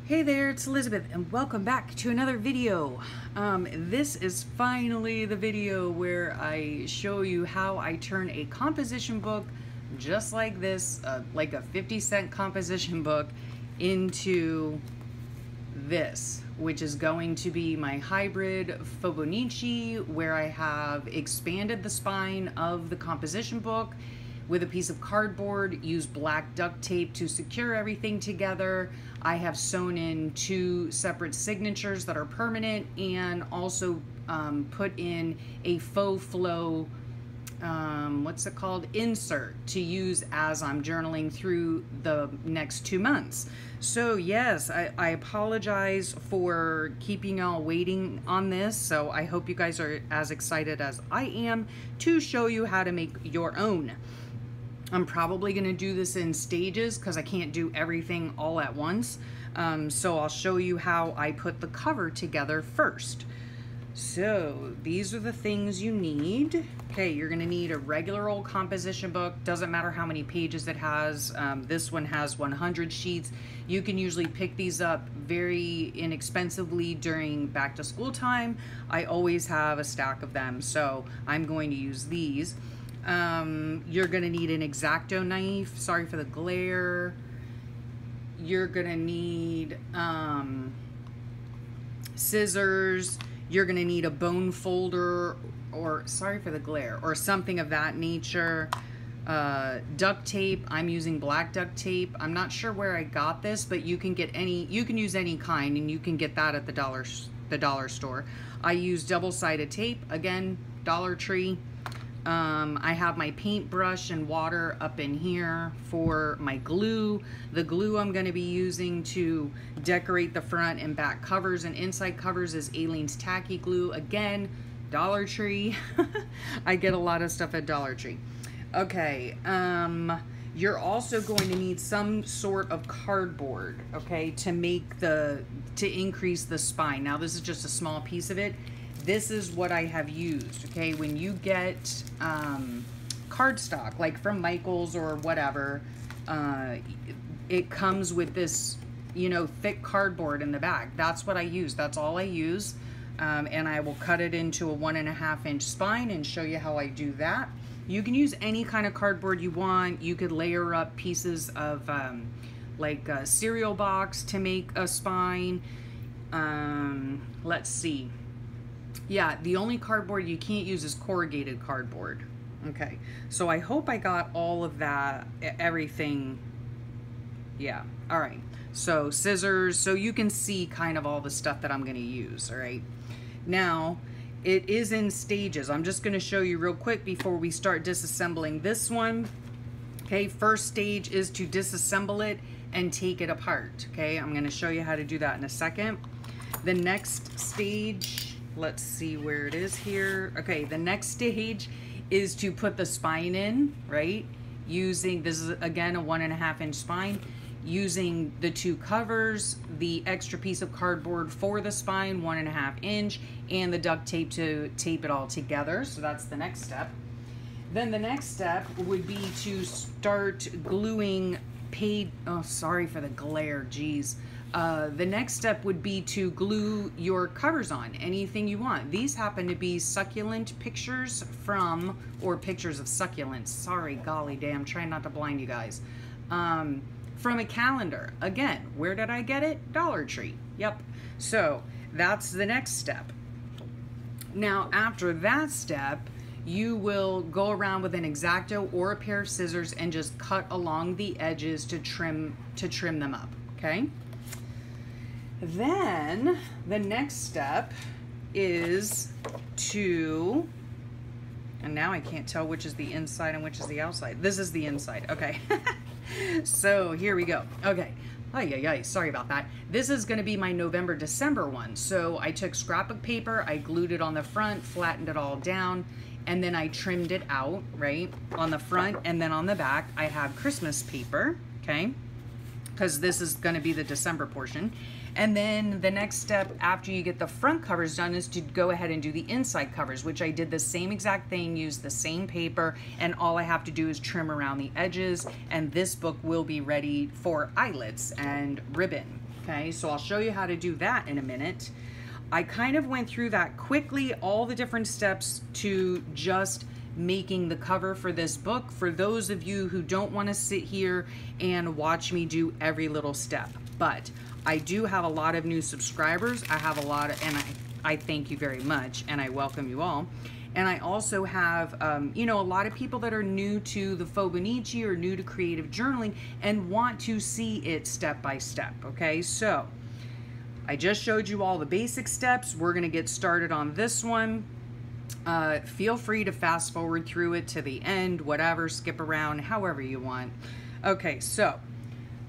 Hey there, it's Elizabeth and welcome back to another video. This is finally the video where I show you how I turn a composition book just like this, like a 50-cent composition book, into this, which is going to be my hybrid Faux, where I have expanded the spine of the composition book with a piece of cardboard, used black duct tape to secure everything together. I have sewn in 2 separate signatures that are permanent, and also put in a faux flow, what's it called, insert to use as I'm journaling through the next 2 months. So yes, I apologize for keeping y'all waiting on this. So I hope you guys are as excited as I am to show you how to make your own. I'm probably going to do this in stages because I can't do everything all at once. So I'll show you how I put the cover together first. So these are the things you need. Okay, you're going to need a regular old composition book. Doesn't matter how many pages it has. This one has 100 sheets. You can usually pick these up very inexpensively during back to school time. I always have a stack of them, so I'm going to use these. You're gonna need an X-Acto knife. Sorry for the glare. You're gonna need scissors. You're gonna need a bone folder, or sorry for the glare, or something of that nature. Duct tape. I'm using black duct tape. I'm not sure where I got this, but you can get any. You can use any kind, and you can get that at the dollar store. I use double-sided tape. Again, Dollar Tree. I have my paintbrush and water up in here for my glue. The glue I'm going to be using to decorate the front and back covers and inside covers is Aleene's Tacky Glue. Again, Dollar Tree. I get a lot of stuff at Dollar Tree. Okay, you're also going to need some sort of cardboard, okay, to increase the spine. Now this is just a small piece of it. This is what I have used, okay? When you get cardstock, like from Michael's or whatever, it comes with this, you know, thick cardboard in the back. That's what I use. That's all I use. And I will cut it into a 1.5-inch spine and show you how I do that. You can use any kind of cardboard you want. You could layer up pieces of like a cereal box to make a spine. Let's see. Yeah, the only cardboard you can't use is corrugated cardboard. Okay, so I hope I got all of that, everything. Yeah, all right. So scissors, so you can see kind of all the stuff that I'm gonna use, all right? Now, it is in stages. I'm just gonna show you real quick before we start disassembling this one. Okay, first stage is to disassemble it and take it apart, okay? I'm gonna show you how to do that in a second. The next stage, let's see where it is here. Okay, the next stage is to put the spine in, right? Using, this is again a 1.5-inch spine, using the 2 covers, the extra piece of cardboard for the spine, 1.5-inch, and the duct tape to tape it all together. So that's the next step. Then the next step would be to start gluing oh, sorry for the glare, geez. The next step would be to glue your covers on, anything you want. These happen to be succulent pictures from, or pictures of succulents. Sorry, golly damn, trying not to blind you guys. From a calendar. Again, where did I get it? Dollar Tree. Yep. So that's the next step. Now, after that step, you will go around with an X-Acto or a pair of scissors and just cut along the edges to trim them up, okay? Then the next step is to, and now I can't tell which is the inside and which is the outside. This is the inside, okay. So here we go. Okay. Sorry about that. This is going to be my November-December one. So I took scrapbook paper, I glued it on the front, flattened it all down, and then I trimmed it out, right, on the front, and then on the back I have Christmas paper, okay, because this is going to be the December portion. And then the next step after you get the front covers done is to go ahead and do the inside covers, which I did the same exact thing, use the same paper, and all I have to do is trim around the edges, and this book will be ready for eyelets and ribbon. Okay, so I'll show you how to do that in a minute. I kind of went through that quickly, all the different steps to just making the cover for this book, for those of you who don't want to sit here and watch me do every little step. But I do have a lot of new subscribers. I have a lot of, and I thank you very much, and I welcome you all. And I also have, you know, a lot of people that are new to the Faux or new to creative journaling and want to see it step by step, okay? So I just showed you all the basic steps. We're gonna get started on this one. Feel free to fast forward through it to the end, whatever, skip around, however you want. Okay, so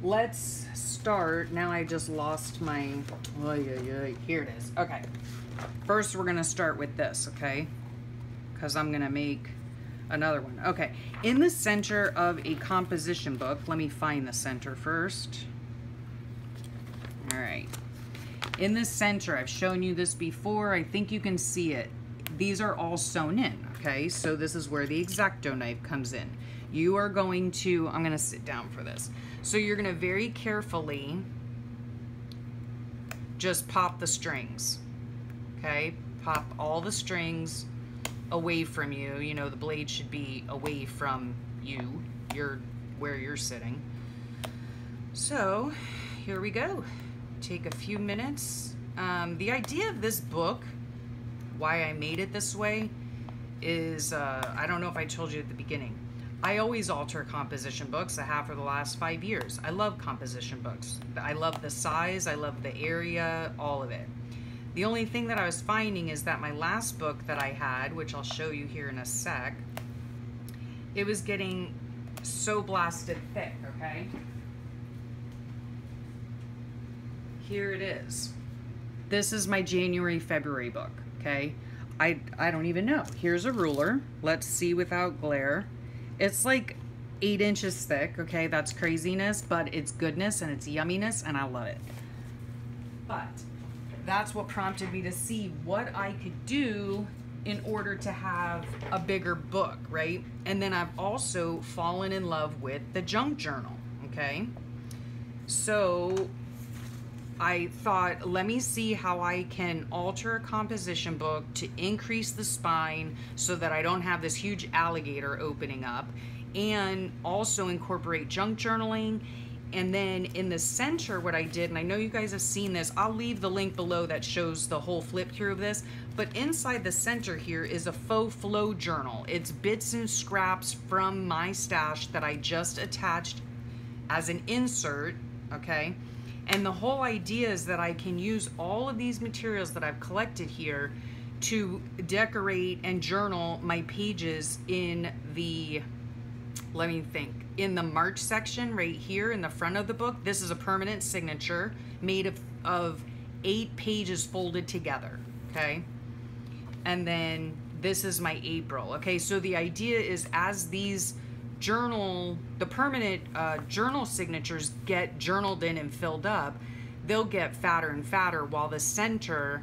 let's start. Now I just lost my, here it is. Okay, first we're gonna start with this, okay? Because I'm gonna make another one. Okay, in the center of a composition book, let me find the center first. All right. In the center, I've shown you this before. I think you can see it. These are all sewn in, okay? So this is where the X-Acto knife comes in. You are going to, I'm gonna sit down for this. So you're gonna very carefully just pop the strings, okay? Pop all the strings away from you. You know, the blade should be away from you, where you're sitting. So here we go. Take a few minutes. The idea of this book, why I made it this way, is I don't know if I told you at the beginning. I always alter composition books. I have for the last 5 years. I love composition books. I love the size, I love the area, all of it. The only thing that I was finding is that my last book that I had, which I'll show you here in a sec, it was getting so blasted thick, okay? Here it is. This is my January, February book, okay? I don't even know. Here's a ruler. Let's see without glare. It's like 8 inches thick, okay? That's craziness, but it's goodness and it's yumminess, and I love it. But that's what prompted me to see what I could do in order to have a bigger book, right? And then I've also fallen in love with the junk journal, okay? So I thought, let me see how I can alter a composition book to increase the spine so that I don't have this huge alligator opening up, and also incorporate junk journaling. And then in the center, what I did, and I know you guys have seen this, I'll leave the link below that shows the whole flip through of this, but inside the center here is a faux flow journal. It's bits and scraps from my stash that I just attached as an insert, okay? And the whole idea is that I can use all of these materials that I've collected here to decorate and journal my pages in the, let me think, in the March section right here in the front of the book. This is a permanent signature made of 8 pages folded together, okay? And then this is my April, okay? So the idea is as these the permanent journal signatures get journaled in and filled up, they'll get fatter and fatter, while the center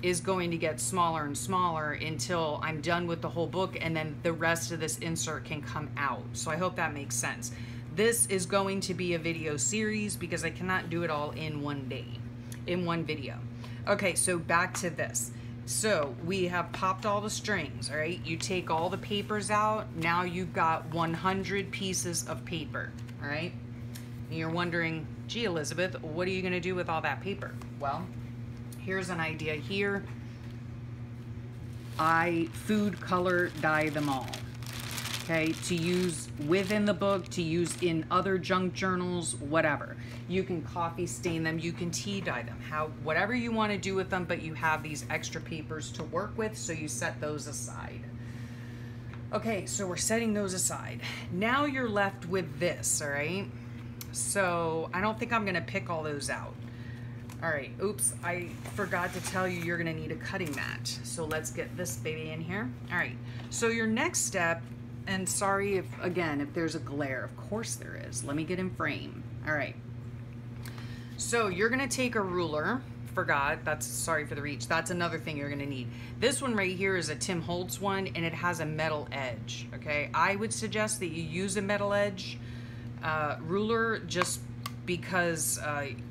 is going to get smaller and smaller until I'm done with the whole book, and then the rest of this insert can come out. So I hope that makes sense. This is going to be a video series because I cannot do it all in one day, in one video. Okay, so back to this. So we have popped all the strings, all right? You take all the papers out. Now you've got 100 pieces of paper, all right? And you're wondering, gee, Elizabeth, what are you gonna do with all that paper? Well, here's an idea here. I food color dye them all, okay? To use within the book, to use in other junk journals, whatever. You can coffee stain them, you can tea dye them, whatever you want to do with them, but you have these extra papers to work with, so you set those aside. Okay, so we're setting those aside. Now you're left with this, all right? So I don't think I'm gonna pick all those out. All right, oops, I forgot to tell you you're gonna need a cutting mat. So let's get this baby in here. All right, so your next step, and sorry if, again, if there's a glare, of course there is. Let me get in frame. All right. So you're gonna take a ruler, sorry for the reach, that's another thing you're gonna need. This one right here is a Tim Holtz one, and it has a metal edge, okay? I would suggest that you use a metal edge ruler just because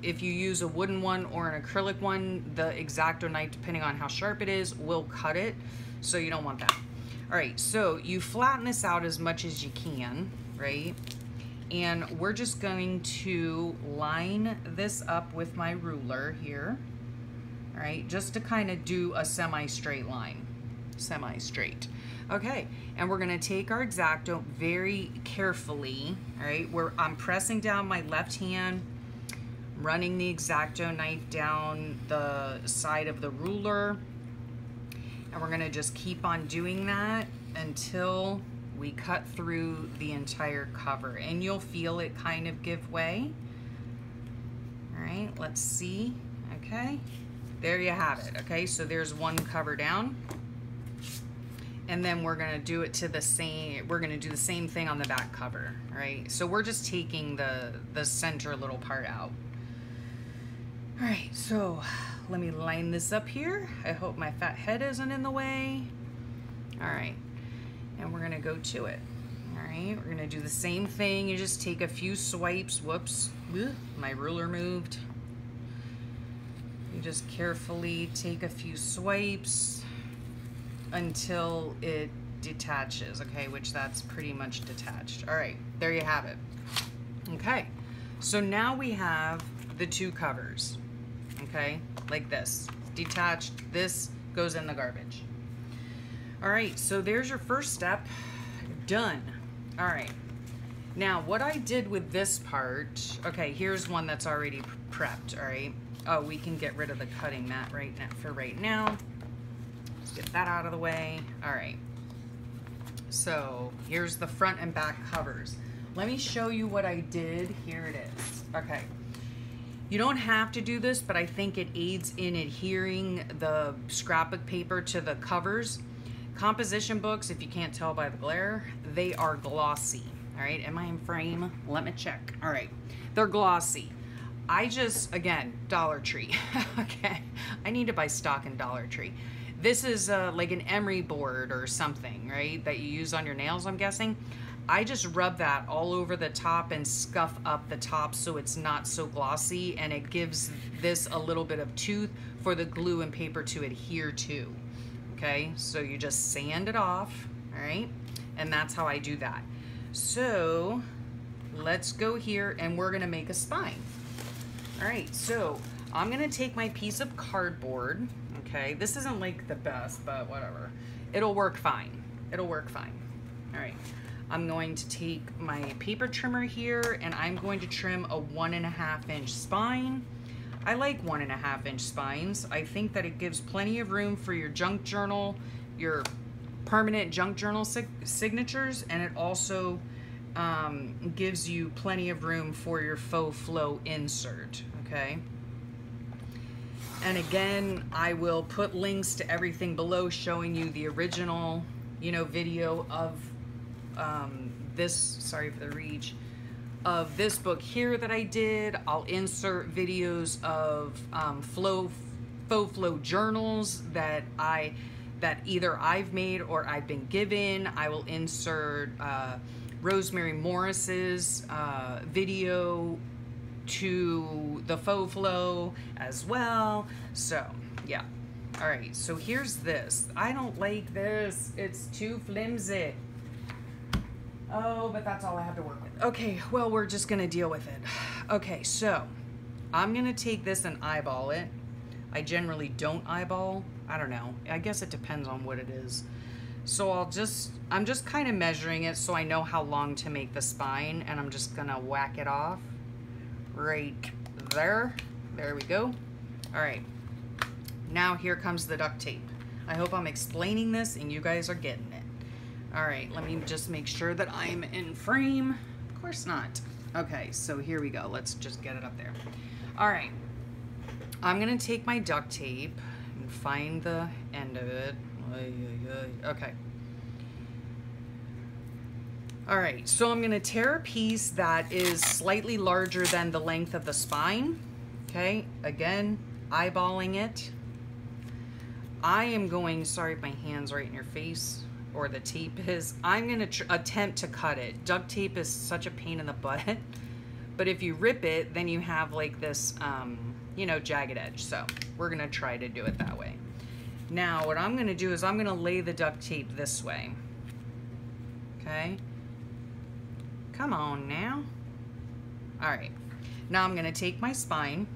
if you use a wooden one or an acrylic one, the X-Acto knife, depending on how sharp it is, will cut it. So you don't want that. All right, so you flatten this out as much as you can, right? And we're just going to line this up with my ruler here, all right? Just to kind of do a semi-straight line, semi-straight. Okay, and we're gonna take our X-Acto very carefully, all right? I'm pressing down my left hand, running the X-Acto knife down the side of the ruler, and we're gonna just keep on doing that until we cut through the entire cover, and you'll feel it kind of give way. All right, let's see. Okay, there you have it. Okay, so there's one cover down, and then we're gonna do it to the same. We're gonna do the same thing on the back cover. All right, so we're just taking the center little part out. All right, so let me line this up here. I hope my fat head isn't in the way. All right. And we're gonna go to it. All right, we're gonna do the same thing. You just take a few swipes. Whoops, my ruler moved. You just carefully take a few swipes until it detaches, okay, which that's pretty much detached. All right, there you have it. Okay, so now we have the two covers, okay, like this. Detached, this goes in the garbage. All right, so there's your first step, done. All right, now what I did with this part, okay, here's one that's already prepped, all right. Oh, we can get rid of the cutting mat right now for right now. Let's get that out of the way. All right, so here's the front and back covers. Let me show you what I did. Here it is, okay. You don't have to do this, but I think it aids in adhering the scrapbook paper to the covers. Composition books, if you can't tell by the glare, they are glossy. All right, am I in frame? Let me check. All right, they're glossy. I just, again, Dollar Tree. Okay, I need to buy stock in Dollar Tree. This is like an emery board or something, right, that you use on your nails, I'm guessing. I just rub that all over the top and scuff up the top so it's not so glossy, and it gives this a little bit of tooth for the glue and paper to adhere to. Okay, so you just sand it off, all right? And that's how I do that. So let's go here and we're gonna make a spine. All right, so I'm gonna take my piece of cardboard, okay? This isn't like the best, but whatever. It'll work fine, it'll work fine. All right, I'm going to take my paper trimmer here and I'm going to trim a 1.5 inch spine. I like 1.5 inch spines. I think that it gives plenty of room for your junk journal, your permanent junk journal signatures, and it also gives you plenty of room for your faux flow insert, okay? And again, I will put links to everything below showing you the original, you know, video of this, sorry for the reach, of this book here that I did. I'll insert videos of faux flow journals that either I've made or I've been given. I will insert Rosemary Morris's video to the faux flow as well. So yeah, all right, so here's this. I don't like this, it's too flimsy. Oh, but that's all I have to work with. Okay, well, we're just gonna deal with it. Okay, so I'm gonna take this and eyeball it. I generally don't eyeball. I don't know. I guess it depends on what it is. So I'm just kind of measuring it so I know how long to make the spine, and I'm just gonna whack it off right there. There we go. All right, now here comes the duct tape. I hope I'm explaining this and you guys are getting it. All right, let me just make sure that I'm in frame. Of course not. Okay, so here we go. Let's just get it up there. All right, I'm gonna take my duct tape and find the end of it. Okay. All right, so I'm gonna tear a piece that is slightly larger than the length of the spine. Okay, again, eyeballing it. I am going, sorry if my hand's right in your face, or the tape is, I'm gonna attempt to cut it. Duct tape is such a pain in the butt, But if you rip it, then you have like this, you know, jagged edge. So we're gonna try to do it that way. Now, what I'm gonna do is I'm gonna lay the duct tape this way. Okay? Come on now. All right. Now I'm gonna take my spine.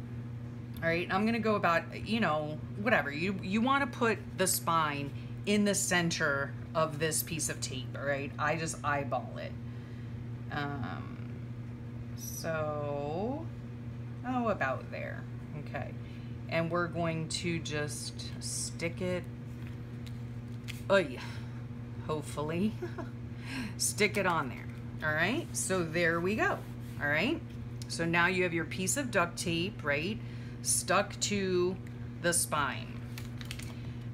All right, I'm gonna go about, you know, whatever. You wanna put the spine in the center of this piece of tape, all right? I just eyeball it. So, oh, about there, okay. And we're going to just stick it, oh yeah, hopefully, stick it on there, all right? So there we go, all right? So now you have your piece of duct tape, right, stuck to the spine.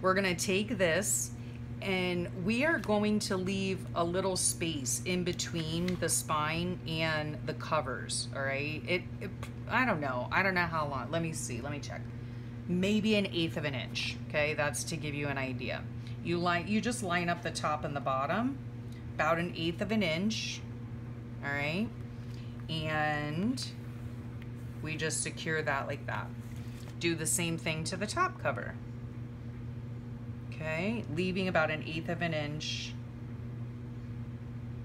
We're gonna take this and we are going to leave a little space in between the spine and the covers, all right? I don't know how long. Let me see, let me check. Maybe 1/8 of an inch, okay? That's to give you an idea. You just line up the top and the bottom, about 1/8 of an inch, all right? And we just secure that like that. Do the same thing to the top cover. Okay, leaving about 1/8 of an inch.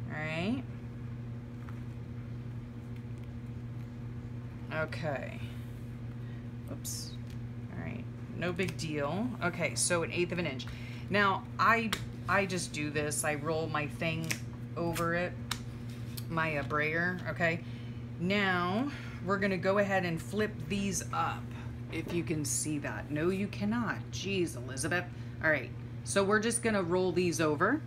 All right. Okay. Oops. All right. No big deal. Okay, so 1/8 of an inch. Now I just do this. I roll my thing over it, my brayer. Okay. Now we're gonna go ahead and flip these up. If you can see that. No, you cannot. Jeez, Elizabeth. All right, so we're just gonna roll these over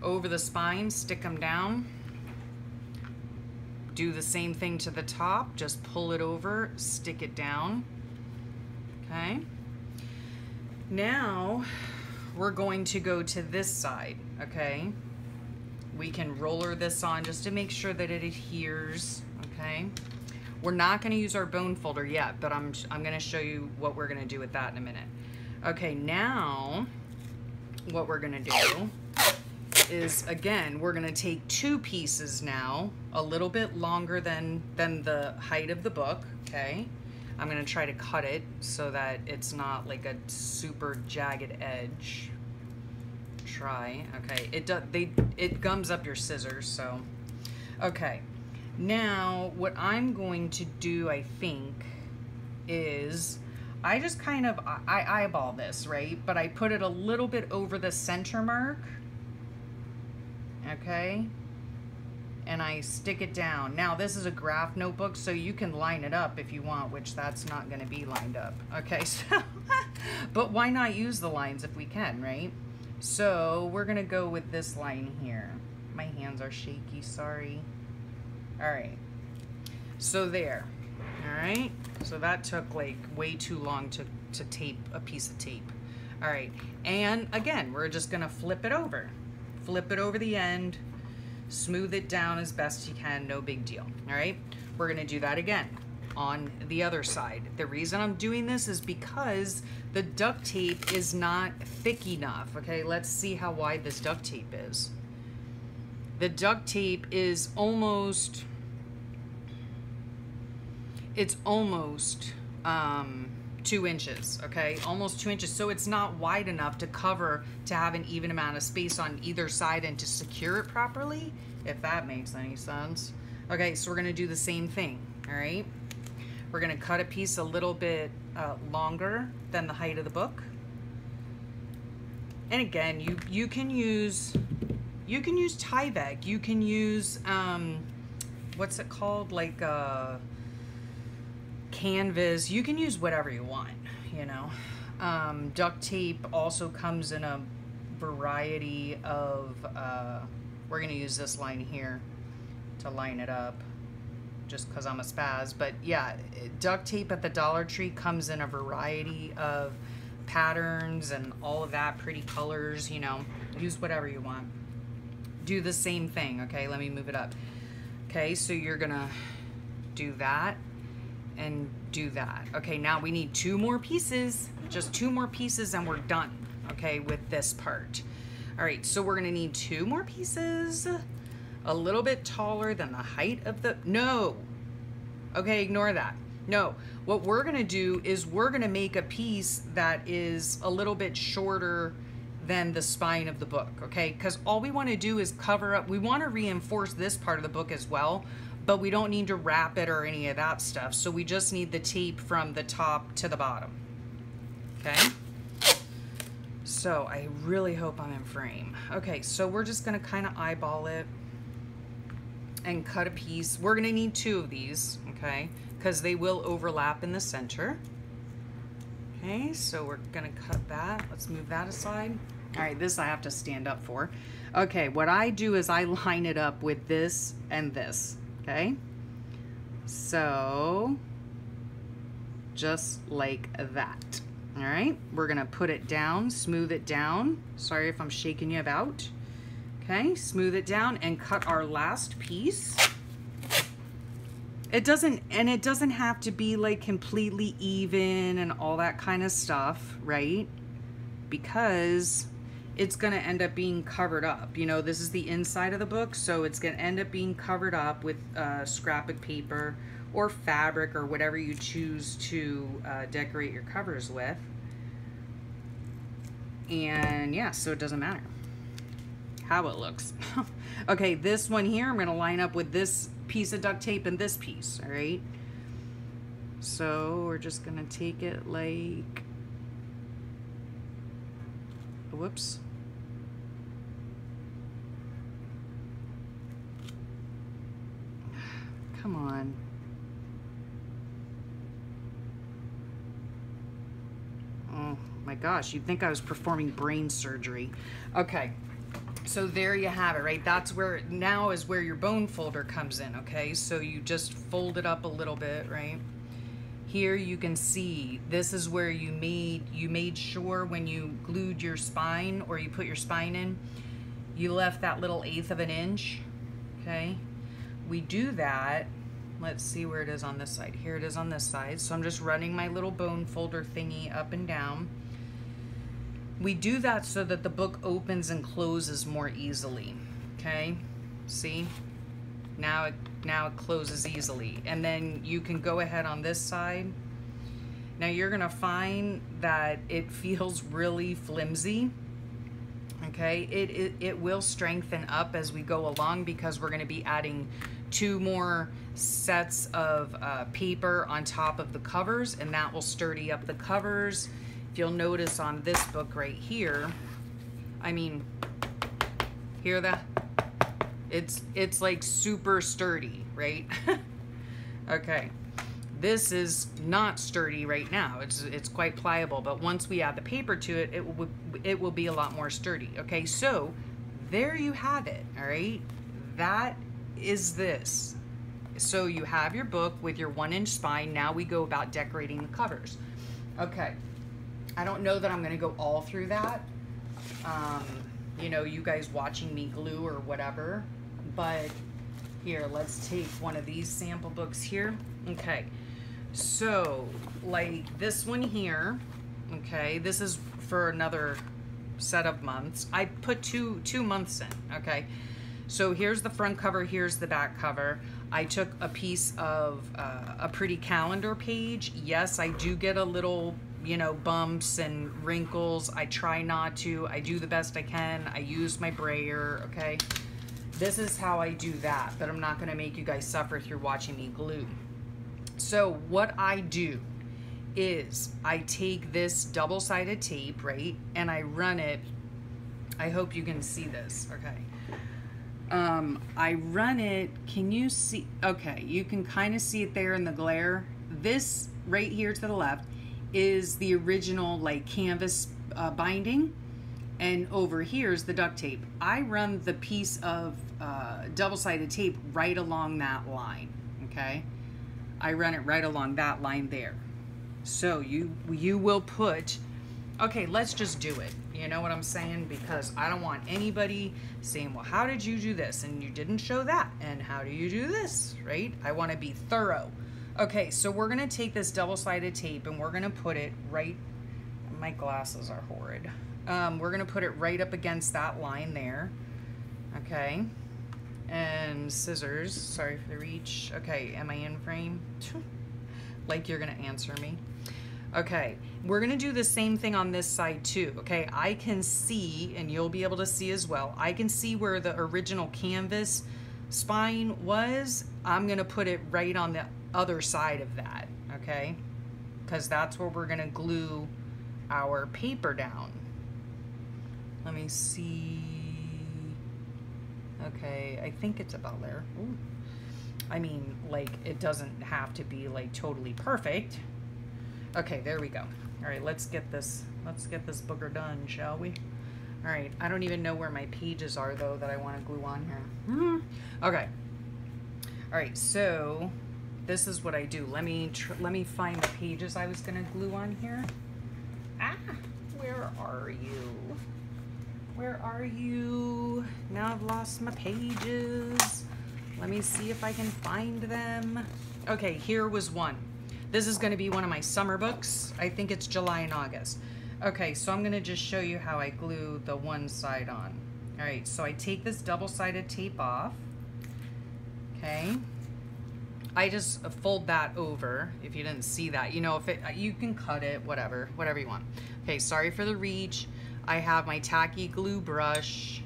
the spine, stick them down. Do the same thing to the top, just pull it over, stick it down, okay? Now, we're going to go to this side, okay? We can roller this on just to make sure that it adheres, okay? We're not gonna use our bone folder yet, but I'm gonna show you what we're gonna do with that in a minute. Okay, now what we're gonna do is, again, we're gonna take 2 pieces now, a little bit longer than the height of the book, okay? I'm gonna try to cut it so that it's not like a super jagged edge. Try, okay, it gums up your scissors, so, okay. Now, what I'm going to do, I think, is I just kind of, I eyeball this, right? But I put it a little bit over the center mark, okay? And I stick it down. Now, this is a graph notebook, so you can line it up if you want, which that's not gonna be lined up. Okay, so, but why not use the lines if we can, right? So, we're gonna go with this line here. My hands are shaky, sorry. All right, so there, all right? So that took like way too long to tape a piece of tape. All right, and again, we're just gonna flip it over the end, smooth it down as best you can, no big deal, all right? We're gonna do that again on the other side. The reason I'm doing this is because the duct tape is not thick enough, okay? Let's see how wide this duct tape is. The duct tape is almost, it's almost 2 inches, okay? Almost 2 inches, so it's not wide enough to cover, to have an even amount of space on either side and to secure it properly, if that makes any sense. Okay, so we're gonna do the same thing, all right? We're gonna cut a piece a little bit longer than the height of the book. And again, you can use Tyvek, you can use, what's it called, like canvas, you can use whatever you want, you know. Duct tape also comes in a variety of, we're gonna use this line here to line it up, just because I'm a spaz, but yeah, duct tape at the Dollar Tree comes in a variety of patterns and all of that, pretty colors, you know, use whatever you want. Do the same thing, okay? Let me move it up. Okay, so you're gonna do that and do that. Okay, now we need 2 more pieces, just 2 more pieces and we're done, okay, with this part. All right, so we're gonna need 2 more pieces a little bit taller than the height of the, no. Okay, ignore that. No, what we're gonna do is we're gonna make a piece that is a little bit shorter than the spine of the book, okay? Because all we wanna do is cover up, we wanna reinforce this part of the book as well, but we don't need to wrap it or any of that stuff. So we just need the tape from the top to the bottom, okay? So I really hope I'm in frame. Okay, so we're just gonna kind of eyeball it and cut a piece. We're gonna need 2 of these, okay? Because they will overlap in the center. Okay, so we're gonna cut that. Let's move that aside. All right, this I have to stand up for. Okay, what I do is I line it up with this and this, okay? So, just like that. All right, we're gonna put it down, smooth it down. Sorry if I'm shaking you about. Okay, smooth it down and cut our last piece. It doesn't have to be like completely even and all that kind of stuff, right? Because it's gonna end up being covered up. You know, this is the inside of the book, so it's gonna end up being covered up with scrap of paper or fabric or whatever you choose to decorate your covers with. And yeah, so it doesn't matter how it looks. Okay, this one here, I'm gonna line up with this piece of duct tape and this piece, all right? So we're just gonna take it like, whoops. Come on. Oh my gosh, you'd think I was performing brain surgery. Okay. So there you have it, right? That's where, now is where your bone folder comes in, okay? So you just fold it up a little bit, right? Here you can see, this is where you made sure when you glued your spine or you put your spine in, you left that little 1/8 of an inch, okay? We do that, let's see where it is on this side. Here it is on this side. So I'm just running my little bone folder thingy up and down. We do that so that the book opens and closes more easily, okay? See? Now it closes easily. And then you can go ahead on this side. Now you're gonna find that it feels really flimsy, okay? It will strengthen up as we go along because we're gonna be adding 2 more sets of paper on top of the covers, and that will sturdy up the covers. If you'll notice on this book right here, I mean, hear that? It's like super sturdy, right? Okay, this is not sturdy right now. It's quite pliable, but once we add the paper to it, it will be a lot more sturdy. Okay, so there you have it. All right, that is this. So you have your book with your 1-inch spine. Now we go about decorating the covers. Okay. I don't know that I'm gonna go all through that. You know, you guys watching me glue or whatever, but here, let's take one of these sample books here. Okay, so like this one here, okay, this is for another set of months. I put two months in, okay? So here's the front cover, here's the back cover. I took a piece of a pretty calendar page. Yes, I do get a little, you know, bumps and wrinkles. I try not to. I do the best I can. I use my brayer, okay? This is how I do that, but I'm not gonna make you guys suffer through watching me glue. So what I do is I take this double-sided tape, right, and I run it. I hope you can see this, okay? I run it, can you see? Okay, you can kind of see it there in the glare. This right here to the left is the original like canvas binding, and over here is the duct tape. I run the piece of double-sided tape right along that line, okay? I run it right along that line there. So you will put, okay, let's just do it. You know what I'm saying? Because I don't want anybody saying, well, how did you do this? And you didn't show that. And how do you do this, right? I want to be thorough. Okay, so we're going to take this double-sided tape and we're going to put it right, my glasses are horrid. We're going to put it right up against that line there, okay? and scissors. Sorry for the reach. Okay, am I in frame? Like you're gonna answer me. Okay, we're gonna do the same thing on this side too, okay? I can see, and you'll be able to see as well, I can see where the original canvas spine was. I'm gonna put it right on the other side of that, okay? Because that's where we're gonna glue our paper down. Let me see. Okay, I think it's about there. Ooh. I mean, like, it doesn't have to be like totally perfect. Okay, there we go. All right, let's get this booger done, shall we? All right, I don't even know where my pages are though that I want to glue on here. Okay. All right, so this is what I do. Let me find the pages I was gonna glue on here. Ah, where are you? Where are you? Now I've lost my pages. Let me see if I can find them. Okay, here was one. This is gonna be one of my summer books. I think it's July and August. Okay, so I'm gonna just show you how I glue the one side on. All right, so I take this double-sided tape off, okay? I just fold that over, if you didn't see that. You know, you can cut it, whatever you want. Okay, sorry for the reach. I have my tacky glue brush,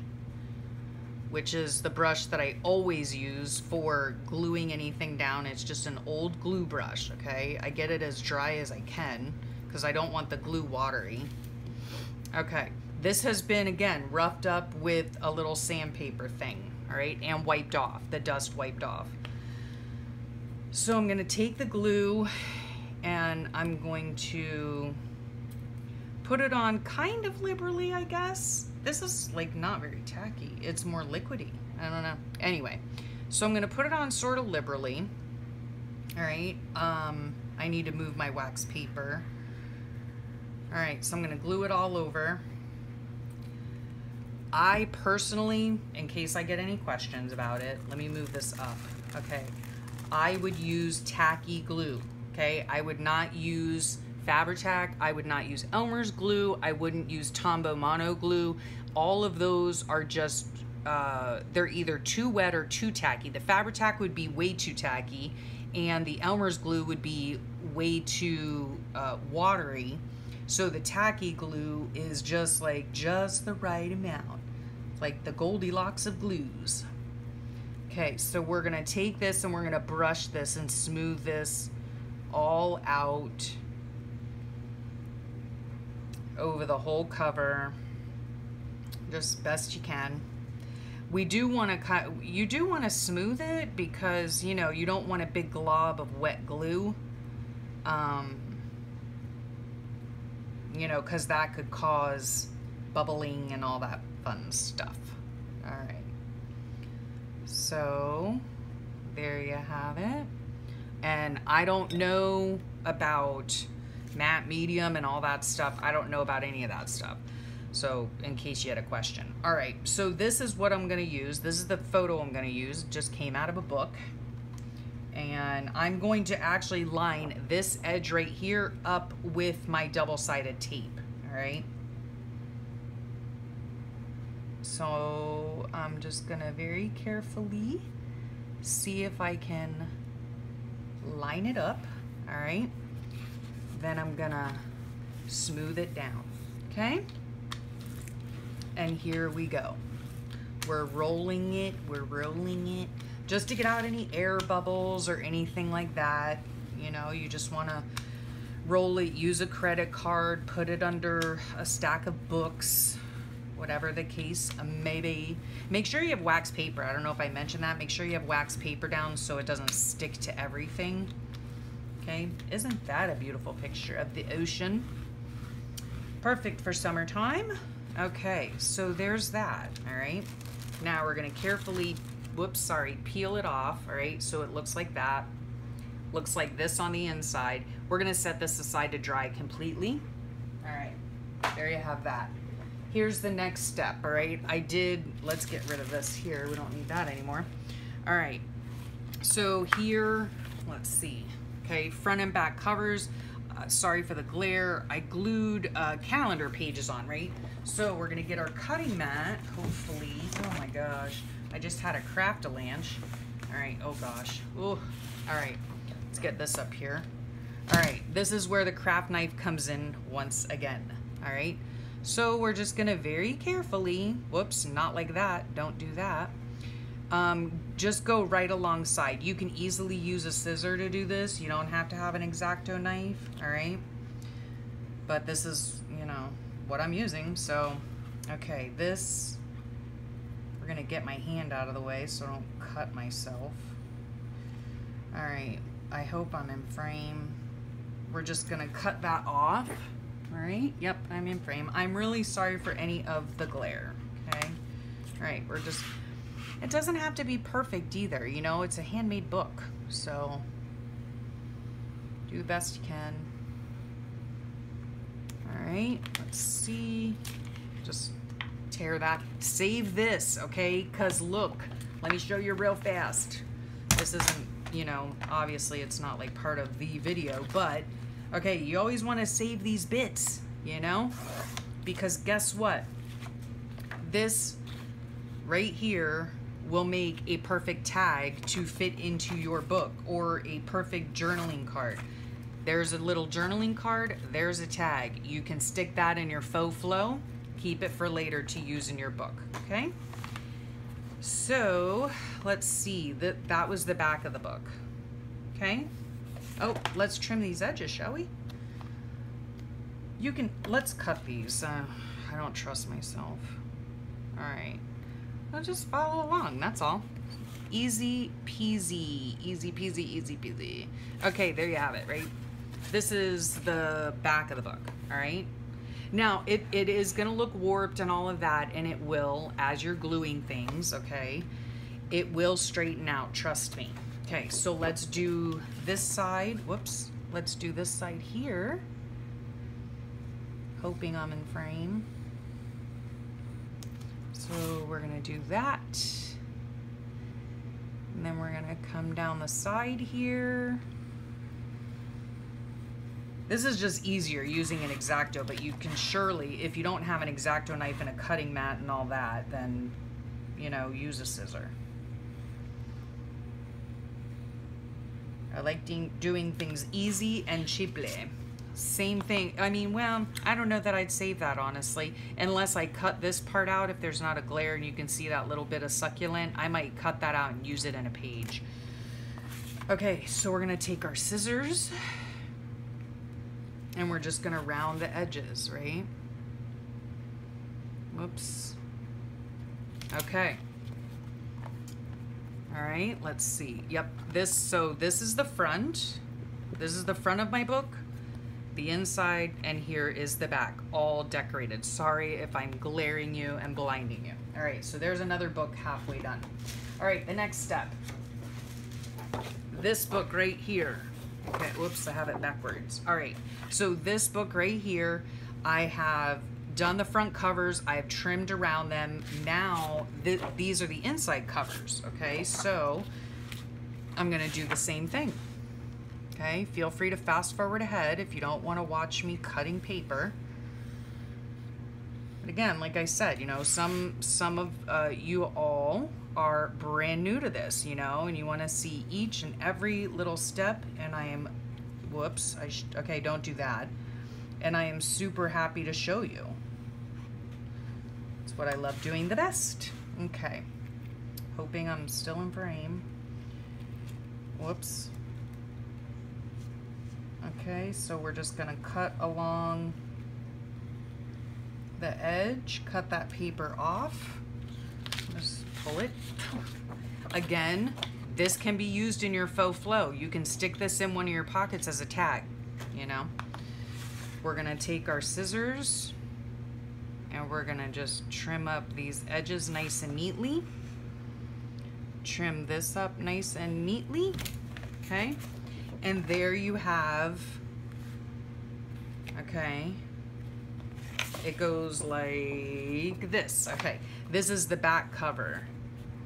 which is the brush that I always use for gluing anything down. It's just an old glue brush, okay? I get it as dry as I can because I don't want the glue watery. Okay, this has been, again, roughed up with a little sandpaper thing, all right? And wiped off, the dust wiped off. So I'm gonna take the glue and I'm going to put it on kind of liberally, I guess. This is like not very tacky. It's more liquidy. I don't know. Anyway, so I'm gonna put it on sort of liberally. All right, I need to move my wax paper. All right, so I'm gonna glue it all over. I personally, in case I get any questions about it, let me move this up, okay? I would use tacky glue, okay? I would not use Fabri-Tac, I would not use Elmer's glue, I wouldn't use Tombow Mono glue. All of those are just, they're either too wet or too tacky. The Fabri-Tac would be way too tacky, and the Elmer's glue would be way too watery. So the tacky glue is just the right amount, like the Goldilocks of glues. Okay, so we're gonna take this and we're gonna brush this and smooth this all out over the whole cover, just best you can. We do want to you do want to smooth it because, you know, you don't want a big glob of wet glue, you know, because that could cause bubbling and all that fun stuff. All right, so there you have it. And I don't know about matte medium and all that stuff. I don't know about any of that stuff. So in case you had a question. All right, so this is what I'm gonna use. This is the photo I'm gonna use. It just came out of a book. And I'm going to actually line this edge right here up with my double-sided tape, all right? So I'm just gonna very carefully see if I can line it up, all right? Then I'm gonna smooth it down, okay? And here we go. We're rolling it, just to get out any air bubbles or anything like that. You know, you just wanna roll it, use a credit card, put it under a stack of books, whatever the case may be. Make sure you have wax paper. I don't know if I mentioned that. Make sure you have wax paper down so it doesn't stick to everything. Okay, isn't that a beautiful picture of the ocean? Perfect for summertime. Okay, so there's that, all right? Now we're gonna carefully, peel it off, all right? So it looks like that. Looks like this on the inside. We're gonna set this aside to dry completely. All right, there you have that. Here's the next step, all right? Let's get rid of this here. We don't need that anymore. All right, so here, let's see. Okay, front and back covers. Sorry for the glare. I glued calendar pages on, right? So we're gonna get our cutting mat, hopefully. Oh my gosh. I just had a craft-a-lanch. All right, oh gosh. Ooh. All right, let's get this up here. All right, this is where the craft knife comes in once again. All right, so we're just gonna very carefully, whoops, not like that, don't do that. Just go right alongside. You can easily use a scissor to do this. You don't have to have an X-Acto knife, all right? But this is, you know, what I'm using, so, okay, this, we're gonna get my hand out of the way so I don't cut myself. All right, I hope I'm in frame. We're just gonna cut that off, all right? Yep, I'm in frame. I'm really sorry for any of the glare, okay? All right, we're just, it doesn't have to be perfect either, you know, it's a handmade book, so do the best you can. All right, let's see, just tear that, save this, okay? Because look, let me show you real fast. This isn't, you know, obviously it's not like part of the video, but okay, you always want to save these bits, you know, because guess what? This right here will make a perfect tag to fit into your book, or a perfect journaling card. There's a little journaling card, there's a tag. You can stick that in your faux flow, keep it for later to use in your book, okay? So let's see, that was the back of the book, okay? Oh, let's trim these edges, shall we? You can, let's cut these. I don't trust myself. All right, I'll just follow along, that's all. Easy peasy, easy peasy, easy peasy. Okay, there you have it, right? This is the back of the book, all right? Now, it is gonna look warped and all of that, and it will, as you're gluing things, okay? It will straighten out, trust me. Okay, so let's do this side. Whoops, let's do this side here. Hoping I'm in frame. So we're gonna do that. And then we're gonna come down the side here. This is just easier using an X-Acto, but you can surely, if you don't have an X-Acto knife and a cutting mat and all that, then, you know, use a scissor. I like doing things easy and cheaply. Same thing, I mean, well, I don't know that I'd save that, honestly, unless I cut this part out. If there's not a glare and you can see that little bit of succulent, I might cut that out and use it in a page. Okay, so we're gonna take our scissors and we're just gonna round the edges, right? Whoops. Okay. All right, let's see. Yep, so this is the front. This is the front of my book, the inside, and here is the back, all decorated. Sorry if I'm glaring you and blinding you. All right, so there's another book halfway done. All right, the next step. This book right here. Okay, whoops, I have it backwards. All right, so this book right here, I have done the front covers, I've trimmed around them. Now, these are the inside covers, okay? So, I'm gonna do the same thing, okay? Feel free to fast forward ahead if you don't wanna watch me cutting paper. But again, like I said, you know, some of you all are brand new to this, you know, and you wanna see each and every little step, and I am, whoops, okay, don't do that. And I am super happy to show you. It's what I love doing the best. Okay, hoping I'm still in frame. Whoops. Okay, so we're just gonna cut along the edge, cut that paper off. Just pull it. Again, this can be used in your faux flow. You can stick this in one of your pockets as a tag, you know. We're gonna take our scissors and we're gonna just trim up these edges nice and neatly. Trim this up nice and neatly, okay? And there you have, okay, it goes like this, okay? This is the back cover,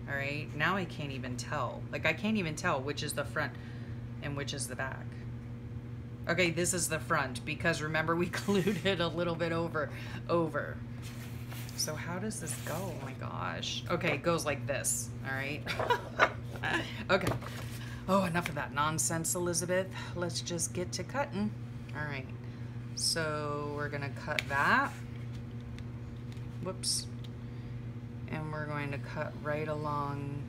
all right? Now I can't even tell. Like, I can't even tell which is the front and which is the back. Okay, this is the front because remember we glued it a little bit over. So how does this go? Oh my gosh. Okay, it goes like this. All right. Okay. Oh, enough of that nonsense, Elizabeth. Let's just get to cutting. All right. So we're gonna cut that. Whoops. And we're going to cut right along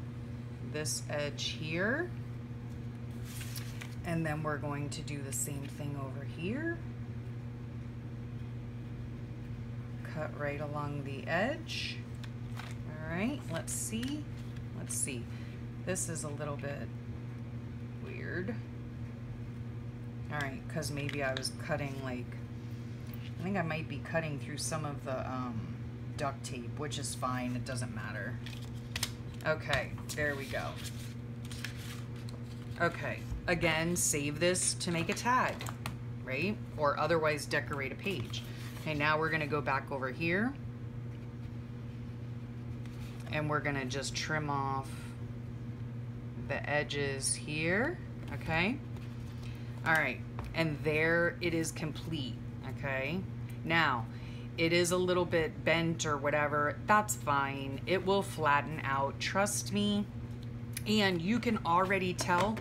this edge here. And then we're going to do the same thing over here. Cut right along the edge. All right, let's see. Let's see. This is a little bit weird. All right, because maybe I was cutting like, I think I might be cutting through some of the duct tape, which is fine, it doesn't matter. Okay, there we go. Okay, again, save this to make a tag, right? Or otherwise decorate a page. Okay, now we're gonna go back over here and we're gonna just trim off the edges here, okay? All right, and there it is complete, okay? Now, it is a little bit bent or whatever, that's fine. It will flatten out, trust me. And you can already tell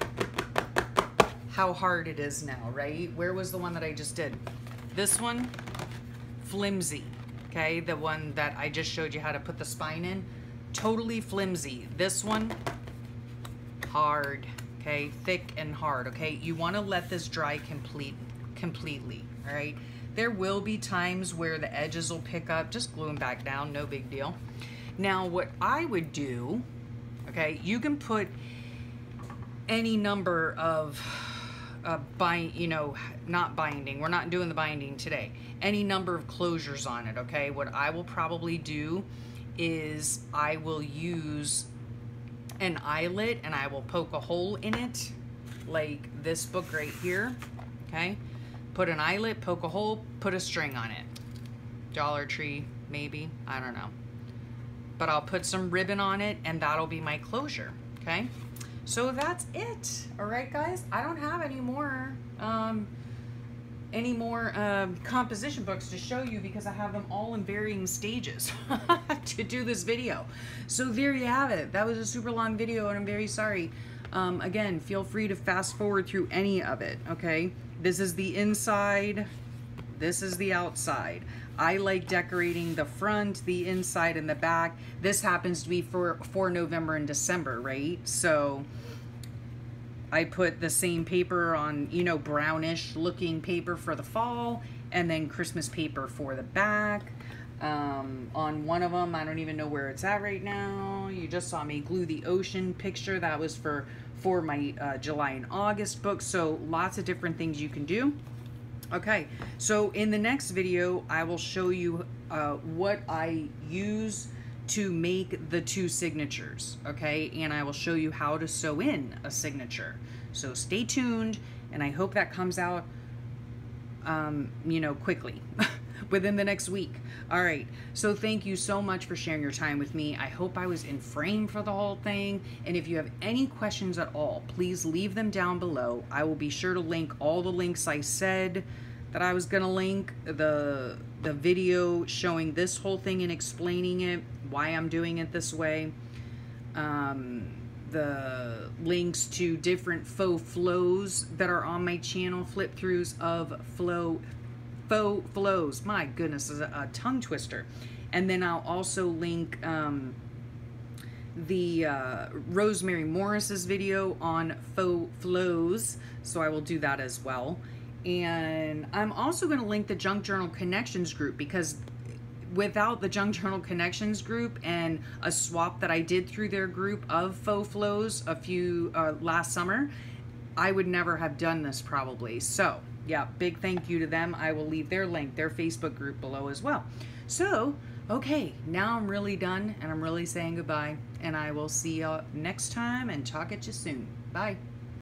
how hard it is now, right? Where was the one that I just did? This one, flimsy, okay? The one that I just showed you how to put the spine in, totally flimsy. This one, hard, okay? Thick and hard, okay? You wanna let this dry completely, all right? There will be times where the edges will pick up, just glue them back down, no big deal. Now what I would do, okay, you can put any number of not binding, we're not doing the binding today, any number of closures on it, okay? What I will probably do is I will use an eyelet and I will poke a hole in it, like this book right here, okay? Put an eyelet, poke a hole, put a string on it. Dollar Tree, maybe, I don't know. But I'll put some ribbon on it and that'll be my closure, okay? So that's it, all right, guys? I don't have any more composition books to show you because I have them all in varying stages to do this video. So there you have it. That was a super long video and I'm very sorry. Again, feel free to fast forward through any of it, okay? This is the inside, this is the outside. I like decorating the front, the inside, and the back. This happens to be for November and December, right? So I put the same paper on, you know, brownish looking paper for the fall, and then Christmas paper for the back. On one of them, I don't even know where it's at right now. You just saw me glue the ocean picture. That was for my July and August book. So lots of different things you can do. Okay, so in the next video, I will show you what I use to make the two signatures, okay? And I will show you how to sew in a signature. So stay tuned, and I hope that comes out, you know, quickly, within the next week. All right, so thank you so much for sharing your time with me. I hope I was in frame for the whole thing. And if you have any questions at all, please leave them down below. I will be sure to link all the links I said that I was gonna link, the video showing this whole thing and explaining it, why I'm doing it this way, the links to different faux flows that are on my channel, flip throughs of faux flows. My goodness, is a tongue twister. And then I'll also link the Rosemary Morris's video on faux flows, so I will do that as well. And I'm also going to link the Junk Journal Connections group, because without the Junk Journal Connections group and a swap that I did through their group of faux flows a few last summer, I would never have done this probably. So yeah, big thank you to them. I will leave their link, their Facebook group, below as well. So okay, now I'm really done and I'm really saying goodbye, and I will see you next time and talk at you soon. Bye.